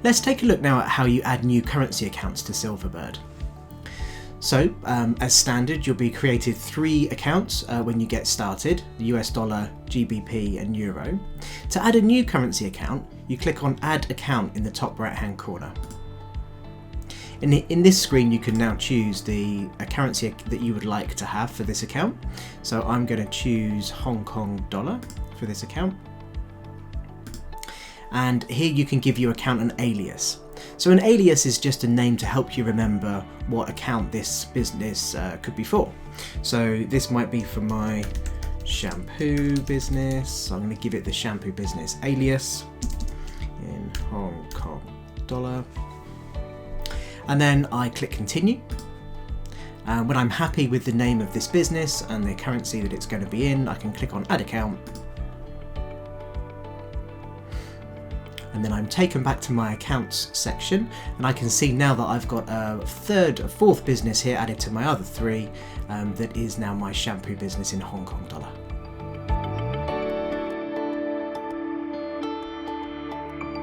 Let's take a look now at how you add new currency accounts to Silverbird. So, as standard, you'll be created 3 accounts when you get started, the US dollar, GBP and Euro. To add a new currency account, you click on Add Account in the top right hand corner. In this screen you can now choose the currency that you would like to have for this account. So I'm going to choose Hong Kong dollar for this account. And here you can give your account an alias. So an alias is just a name to help you remember what account this business could be for. So this might be for my shampoo business. So I'm going to give it the shampoo business alias in Hong Kong dollar. And then I click continue. When I'm happy with the name of this business and the currency that it's going to be in, I can click on Add Account. And then I'm taken back to my accounts section, and I can see now that I've got a fourth business here added to my other 3 that is now my shampoo business in Hong Kong dollar.